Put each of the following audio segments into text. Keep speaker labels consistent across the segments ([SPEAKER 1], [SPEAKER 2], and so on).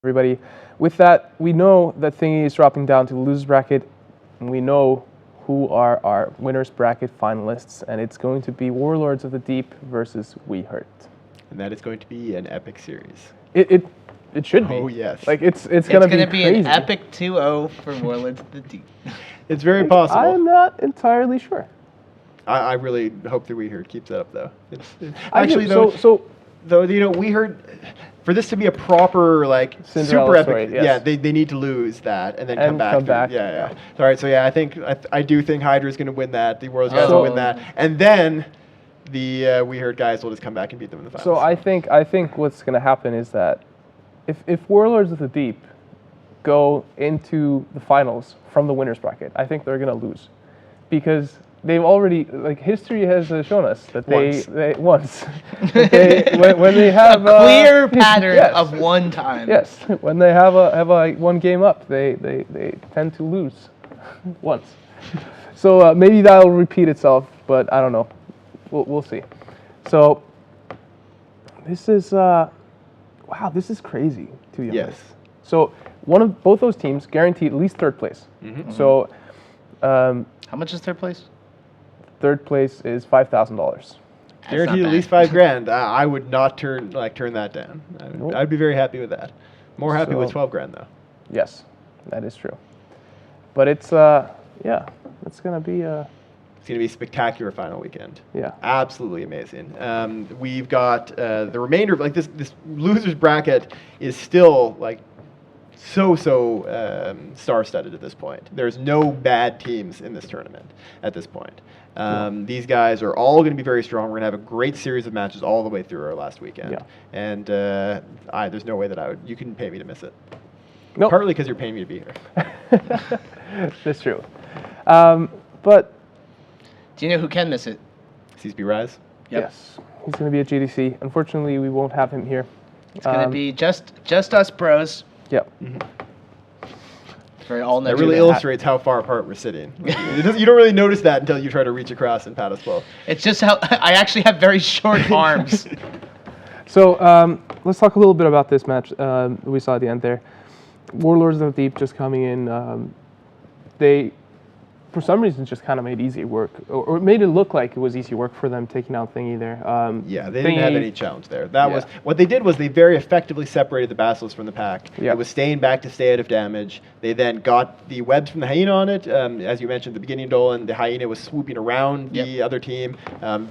[SPEAKER 1] everybody. With that, we know that Thingy is dropping down to the losers bracket, and we know who are our winners bracket finalists, and it's going to be Warlords of the Deep versus We Hurt.
[SPEAKER 2] And that is going to be an epic series.
[SPEAKER 1] It should be.
[SPEAKER 2] Oh, yes.
[SPEAKER 1] Like it's gonna be crazy.
[SPEAKER 3] An epic 2-0 for Warlords of the Deep.
[SPEAKER 2] It's very possible.
[SPEAKER 1] I'm not entirely sure.
[SPEAKER 2] I really hope that We Heard keeps that up, though.
[SPEAKER 1] Actually,
[SPEAKER 2] though, We Heard, for this to be a proper, like,
[SPEAKER 1] Cinderella
[SPEAKER 2] super epic,
[SPEAKER 1] story, yes.
[SPEAKER 2] yeah, they need to lose that and then come back.
[SPEAKER 1] Yeah.
[SPEAKER 2] All right, so yeah, I do think Hydra is going to win that. The World's guys will win that. And then the We Heard guys will just come back and beat them in the finals.
[SPEAKER 1] So I think what's going to happen is that if Warlords of the Deep go into the finals from the winners bracket, I think they're going to lose because they've already, like, history has shown us that they once when they have
[SPEAKER 3] a clear pattern of one time.
[SPEAKER 1] Yes, when they have a one game up, they tend to lose once. So maybe that'll repeat itself, but I don't know. We'll see. So this is wow, this is crazy, to be honest.
[SPEAKER 2] Yes.
[SPEAKER 1] So both those teams guaranteed at least third place. Mm-hmm. So
[SPEAKER 3] how much is third place?
[SPEAKER 1] Third place is $5,000.
[SPEAKER 2] Guaranteed at least $5,000. I would not turn that down. I'd be very happy with that. More happy with $12,000 though.
[SPEAKER 1] Yes, that is true. But it's it's gonna be
[SPEAKER 2] It's going to be a spectacular final weekend.
[SPEAKER 1] Yeah.
[SPEAKER 2] Absolutely amazing. We've got the remainder of, like, this losers bracket is still, like, so star-studded at this point. There's no bad teams in this tournament at this point. These guys are all going to be very strong. We're going to have a great series of matches all the way through our last weekend.
[SPEAKER 1] Yeah.
[SPEAKER 2] And there's no way that you couldn't pay me to miss it.
[SPEAKER 1] Nope.
[SPEAKER 2] Partly because you're paying me to be here.
[SPEAKER 1] That's true. But
[SPEAKER 3] do you know who can miss it?
[SPEAKER 2] CSP Rise?
[SPEAKER 1] Yep. Yes. He's going to be at GDC. Unfortunately, we won't have him here.
[SPEAKER 3] It's going to be just us bros.
[SPEAKER 1] Yep.
[SPEAKER 2] Mm-hmm.
[SPEAKER 3] For all
[SPEAKER 2] that really illustrates how far apart we're sitting. You don't really notice that until you try to reach across and pat us both.
[SPEAKER 3] It's just how I actually have very short arms.
[SPEAKER 1] So let's talk a little bit about this match we saw at the end there. Warlords of the Deep just coming in. They, for some reason, just kind of made easy work, or made it look like it was easy work for them taking out Thingy there.
[SPEAKER 2] They didn't have any challenge there. Was what they did was they very effectively separated the Basilisk from the pack. It was staying back to stay out of damage. They then got the webs from the Hyena on it. As you mentioned at the beginning, Dolan, the Hyena was swooping around the other team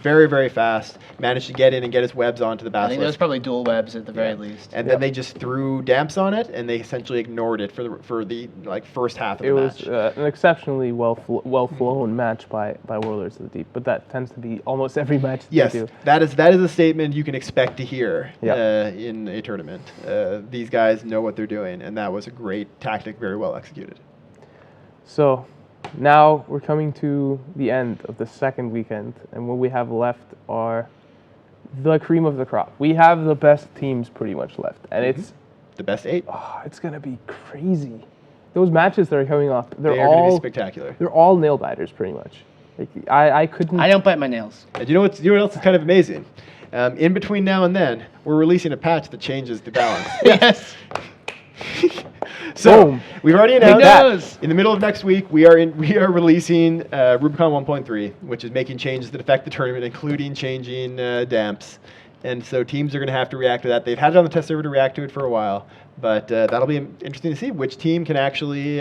[SPEAKER 2] very, very fast. Managed to get in and get his webs onto the Basilisk.
[SPEAKER 3] I think there was probably dual webs at the very least.
[SPEAKER 2] And then they just threw damps on it, and they essentially ignored it for the like first half of the match.
[SPEAKER 1] It was an exceptionally well-flown match by Warlords of the Deep, but that tends to be almost every match they do.
[SPEAKER 2] That is a statement you can expect to hear in a tournament. These guys know what they're doing, and that was a great tactic, very well executed.
[SPEAKER 1] So now we're coming to the end of the second weekend, and what we have left are the cream of the crop. We have the best teams pretty much left, and it's
[SPEAKER 2] the best 8.
[SPEAKER 1] Oh, it's gonna be crazy. Those matches that are coming up, they're
[SPEAKER 2] all
[SPEAKER 1] going
[SPEAKER 2] to be spectacular.
[SPEAKER 1] They're all nail biters, pretty much. Like, I couldn't.
[SPEAKER 3] I don't bite my nails.
[SPEAKER 2] And you know what else is kind of amazing? In between now and then, we're releasing a patch that changes the balance.
[SPEAKER 3] Yes.
[SPEAKER 2] So
[SPEAKER 1] Boom.
[SPEAKER 2] we've already announced that in the middle of next week we are releasing Rubicon 1.3, which is making changes that affect the tournament, including changing damps. And so teams are going to have to react to that. They've had it on the test server to react to it for a while, but that'll be interesting to see which team can actually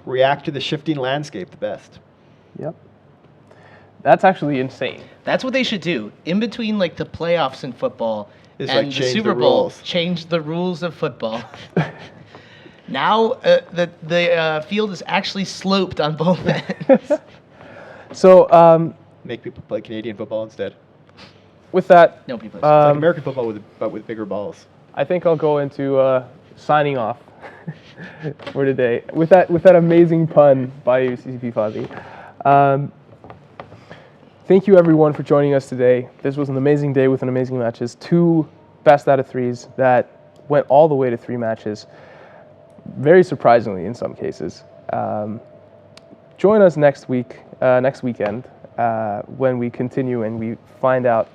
[SPEAKER 2] react to the shifting landscape the best.
[SPEAKER 1] Yep. That's actually insane.
[SPEAKER 3] That's what they should do. In between, like, the playoffs in football and the Super Bowl, change the rules of football. Now the field is actually sloped on both ends.
[SPEAKER 1] So
[SPEAKER 2] make people play Canadian football instead.
[SPEAKER 1] With that,
[SPEAKER 3] no people.
[SPEAKER 2] It's like American football but with bigger balls.
[SPEAKER 1] I think I'll go into signing off for today with that amazing pun by you, CCP Fozzie. Thank you everyone for joining us today. This was an amazing day with an amazing matches. 2 best out of 3s that went all the way to 3 matches. Very surprisingly in some cases. Join us next weekend, when we continue and we find out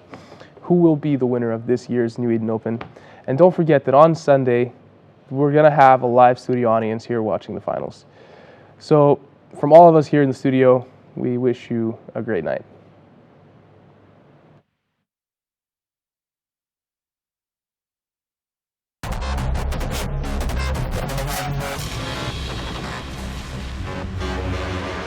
[SPEAKER 1] who will be the winner of this year's New Eden Open. And don't forget that on Sunday, we're going to have a live studio audience here watching the finals. So from all of us here in the studio, we wish you a great night.